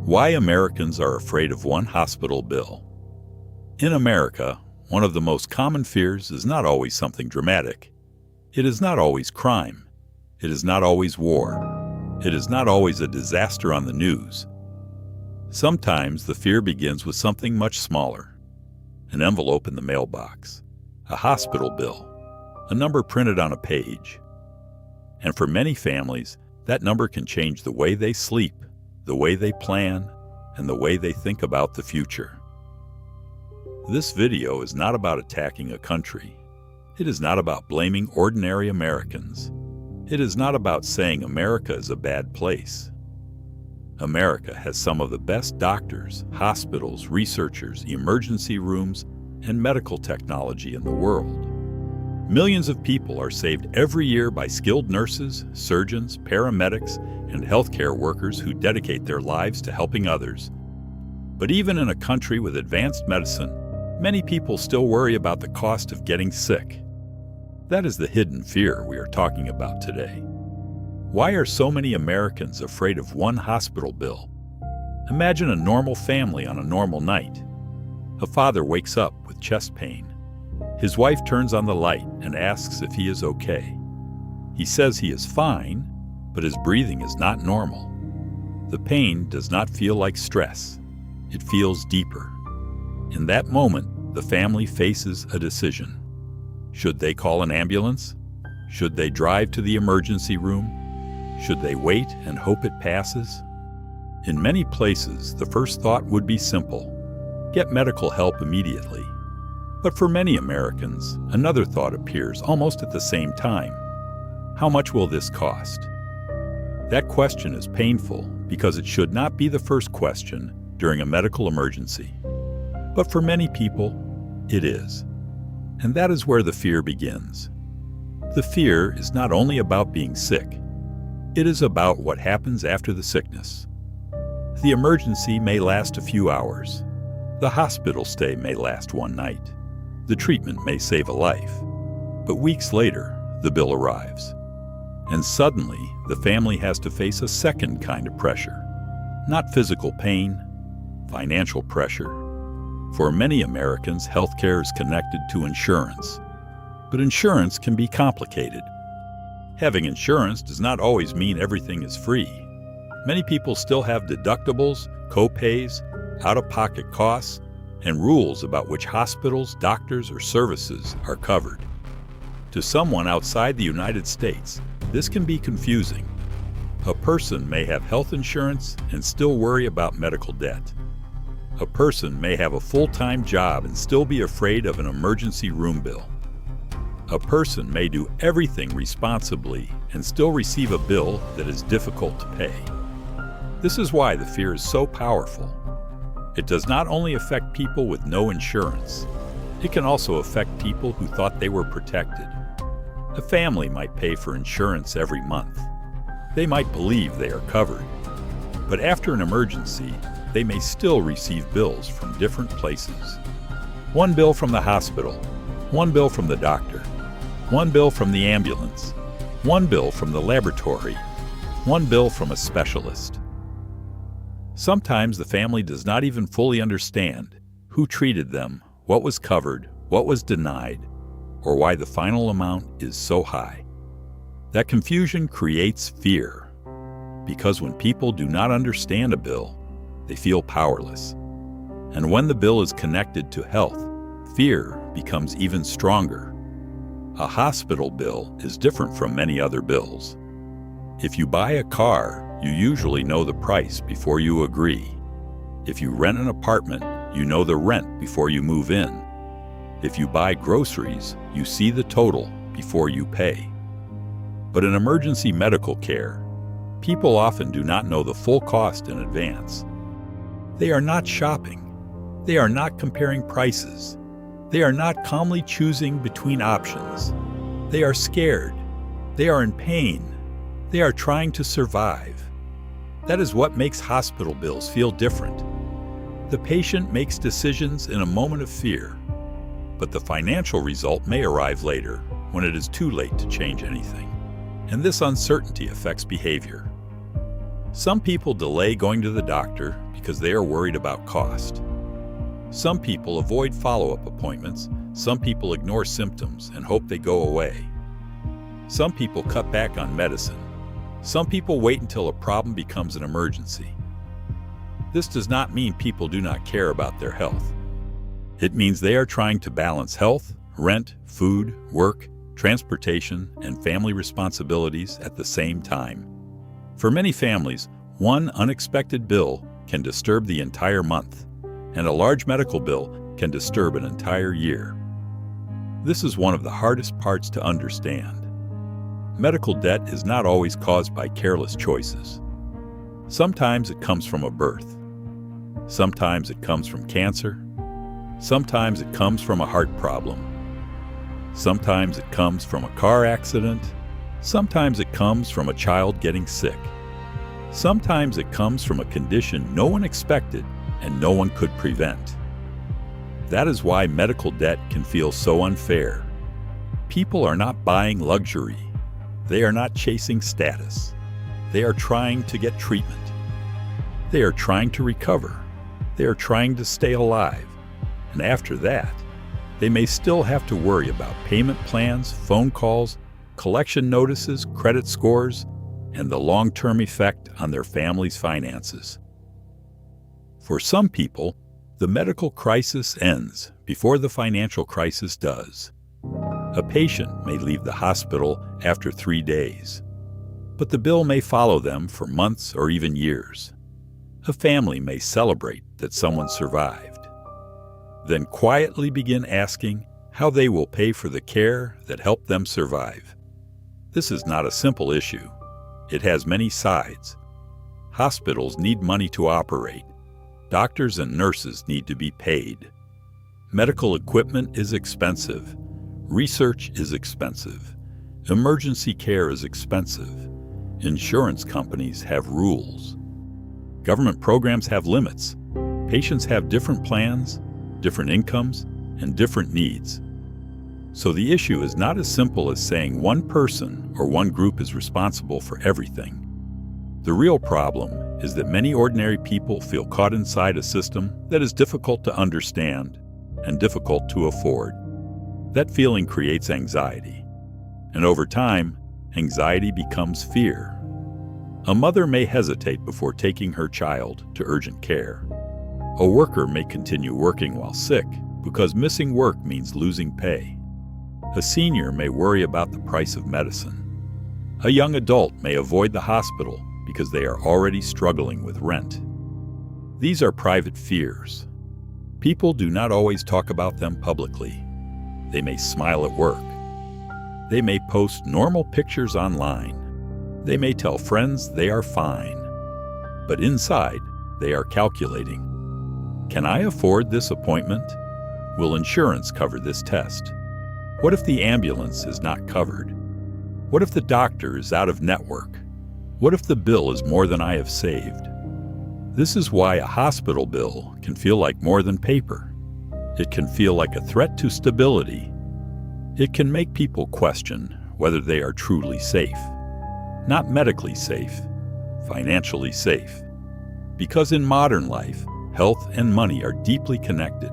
Why Americans are afraid of one hospital bill. In America, one of the most common fears is not always something dramatic. It is not always crime. It is not always war. It is not always a disaster on the news. Sometimes the fear begins with something much smaller. An envelope in the mailbox, a hospital bill, a number printed on a page. And for many families, that number can change the way they sleep, the way they plan, and the way they think about the future. This video is not about attacking a country. It is not about blaming ordinary Americans. It is not about saying America is a bad place. America has some of the best doctors, hospitals, researchers, emergency rooms, and medical technology in the world. Millions of people are saved every year by skilled nurses, surgeons, paramedics, and healthcare workers who dedicate their lives to helping others. But even in a country with advanced medicine, many people still worry about the cost of getting sick. That is the hidden fear we are talking about today. Why are so many Americans afraid of one hospital bill? Imagine a normal family on a normal night. A father wakes up with chest pain. His wife turns on the light and asks if he is okay. He says he is fine, but his breathing is not normal. The pain does not feel like stress. It feels deeper. In that moment, the family faces a decision. Should they call an ambulance? Should they drive to the emergency room? Should they wait and hope it passes? In many places, the first thought would be simple: get medical help immediately. But for many Americans, another thought appears almost at the same time. How much will this cost? That question is painful because it should not be the first question during a medical emergency. But for many people, it is. And that is where the fear begins. The fear is not only about being sick. It is about what happens after the sickness. The emergency may last a few hours. The hospital stay may last one night. The treatment may save a life. But weeks later, the bill arrives. And suddenly, the family has to face a second kind of pressure. Not physical pain, financial pressure. For many Americans, healthcare is connected to insurance. But insurance can be complicated. Having insurance does not always mean everything is free. Many people still have deductibles, co-pays, out-of-pocket costs, and rules about which hospitals, doctors, or services are covered. To someone outside the United States, this can be confusing. A person may have health insurance and still worry about medical debt. A person may have a full-time job and still be afraid of an emergency room bill. A person may do everything responsibly and still receive a bill that is difficult to pay. This is why the fear is so powerful. It does not only affect people with no insurance. It can also affect people who thought they were protected. A family might pay for insurance every month. They might believe they are covered. But after an emergency, they may still receive bills from different places. One bill from the hospital, one bill from the doctor, one bill from the ambulance, one bill from the laboratory, one bill from a specialist. Sometimes the family does not even fully understand who treated them, what was covered, what was denied, or why the final amount is so high. That confusion creates fear, because when people do not understand a bill, they feel powerless. And when the bill is connected to health, fear becomes even stronger. A hospital bill is different from many other bills. If you buy a car, you usually know the price before you agree. If you rent an apartment, you know the rent before you move in. If you buy groceries, you see the total before you pay. But in emergency medical care, people often do not know the full cost in advance. They are not shopping. They are not comparing prices. They are not calmly choosing between options. They are scared. They are in pain. They are trying to survive. That is what makes hospital bills feel different. The patient makes decisions in a moment of fear, but the financial result may arrive later when it is too late to change anything. And this uncertainty affects behavior. Some people delay going to the doctor because they are worried about cost. Some people avoid follow-up appointments. Some people ignore symptoms and hope they go away. Some people cut back on medicine. Some people wait until a problem becomes an emergency. This does not mean people do not care about their health. It means they are trying to balance health, rent, food, work, transportation, and family responsibilities at the same time. For many families, one unexpected bill can disturb the entire month, and a large medical bill can disturb an entire year. This is one of the hardest parts to understand. Medical debt is not always caused by careless choices. Sometimes it comes from a birth. Sometimes it comes from cancer. Sometimes it comes from a heart problem. Sometimes it comes from a car accident. Sometimes it comes from a child getting sick. Sometimes it comes from a condition no one expected and no one could prevent. That is why medical debt can feel so unfair. People are not buying luxury. They are not chasing status. They are trying to get treatment. They are trying to recover. They are trying to stay alive. And after that, they may still have to worry about payment plans, phone calls, collection notices, credit scores, and the long-term effect on their family's finances. For some people, the medical crisis ends before the financial crisis does. A patient may leave the hospital after 3 days, but the bill may follow them for months or even years. A family may celebrate that someone survived, then quietly begin asking how they will pay for the care that helped them survive. This is not a simple issue. It has many sides. Hospitals need money to operate. Doctors and nurses need to be paid. Medical equipment is expensive. Research is expensive. Emergency care is expensive. Insurance companies have rules. Government programs have limits. Patients have different plans, different incomes, and different needs. So the issue is not as simple as saying one person or one group is responsible for everything. The real problem is that many ordinary people feel caught inside a system that is difficult to understand and difficult to afford. That feeling creates anxiety, and over time, anxiety becomes fear. A mother may hesitate before taking her child to urgent care. A worker may continue working while sick because missing work means losing pay. A senior may worry about the price of medicine. A young adult may avoid the hospital because they are already struggling with rent. These are private fears. People do not always talk about them publicly. They may smile at work. They may post normal pictures online. They may tell friends they are fine. But inside, they are calculating. Can I afford this appointment? Will insurance cover this test? What if the ambulance is not covered? What if the doctor is out of network? What if the bill is more than I have saved? This is why a hospital bill can feel like more than paper. It can feel like a threat to stability. It can make people question whether they are truly safe. Not medically safe, financially safe. Because in modern life, health and money are deeply connected.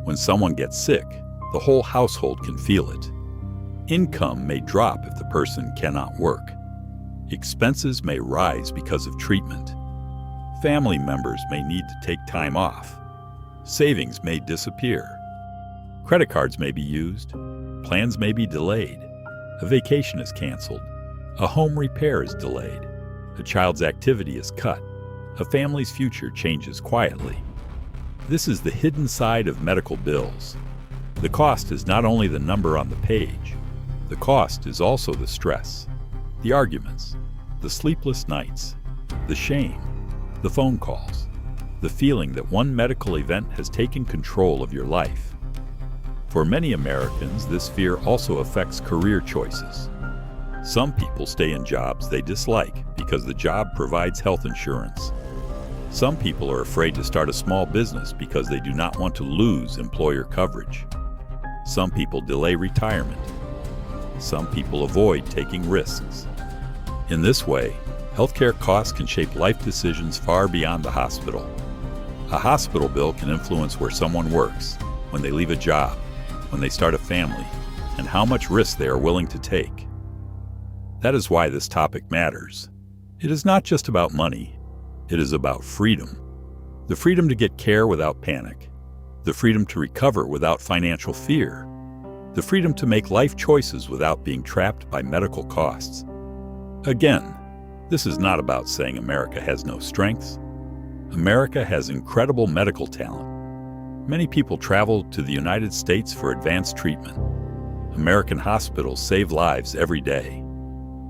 When someone gets sick, the whole household can feel it. Income may drop if the person cannot work. Expenses may rise because of treatment. Family members may need to take time off. Savings may disappear. Credit cards may be used. Plans may be delayed. A vacation is canceled. A home repair is delayed. A child's activity is cut. A family's future changes quietly. This is the hidden side of medical bills. The cost is not only the number on the page. The cost is also the stress, the arguments, the sleepless nights, the shame, the phone calls, the feeling that one medical event has taken control of your life. For many Americans, this fear also affects career choices. Some people stay in jobs they dislike because the job provides health insurance. Some people are afraid to start a small business because they do not want to lose employer coverage. Some people delay retirement. Some people avoid taking risks. In this way, Healthcare costs can shape life decisions far beyond the hospital. A hospital bill can influence where someone works, when they leave a job, when they start a family, and how much risk they are willing to take. That is why this topic matters. It is not just about money. It is about freedom. The freedom to get care without panic. The freedom to recover without financial fear. The freedom to make life choices without being trapped by medical costs. Again, this is not about saying America has no strengths. America has incredible medical talent. Many people travel to the United States for advanced treatment. American hospitals save lives every day.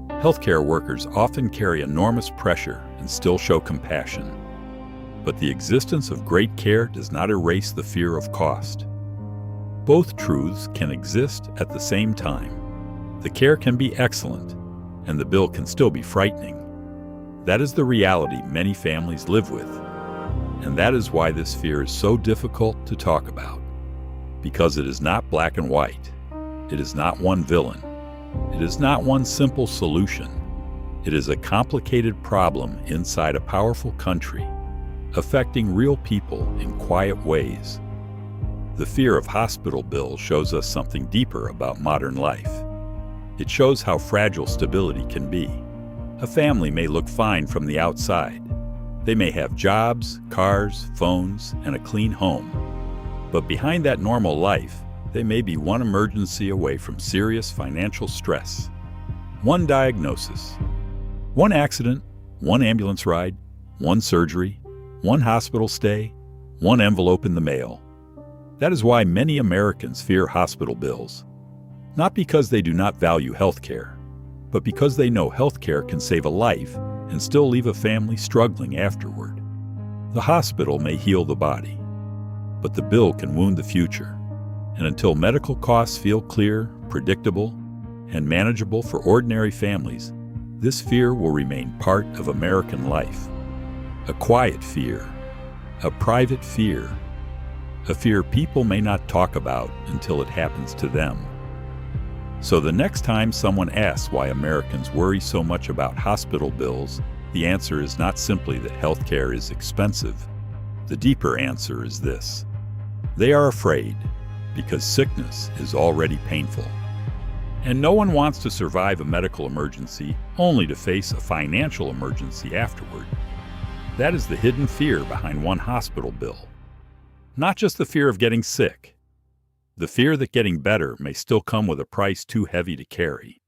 Healthcare workers often carry enormous pressure and still show compassion. But the existence of great care does not erase the fear of cost. Both truths can exist at the same time. The care can be excellent, and the bill can still be frightening. That is the reality many families live with. And that is why this fear is so difficult to talk about. Because it is not black and white. It is not one villain. It is not one simple solution. It is a complicated problem inside a powerful country, affecting real people in quiet ways. The fear of hospital bills shows us something deeper about modern life. It shows how fragile stability can be. A family may look fine from the outside. They may have jobs, cars, phones, and a clean home. But behind that normal life, they may be one emergency away from serious financial stress. One diagnosis, one accident, one ambulance ride, one surgery, one hospital stay, one envelope in the mail. That is why many Americans fear hospital bills. Not because they do not value health care, but because they know health care can save a life and still leave a family struggling afterward. The hospital may heal the body, but the bill can wound the future. And until medical costs feel clear, predictable, and manageable for ordinary families, this fear will remain part of American life. A quiet fear, a private fear, a fear people may not talk about until it happens to them. So the next time someone asks why Americans worry so much about hospital bills, the answer is not simply that healthcare is expensive. The deeper answer is this: they are afraid because sickness is already painful. And no one wants to survive a medical emergency only to face a financial emergency afterward. That is the hidden fear behind one hospital bill. Not just the fear of getting sick. The fear that getting better may still come with a price too heavy to carry.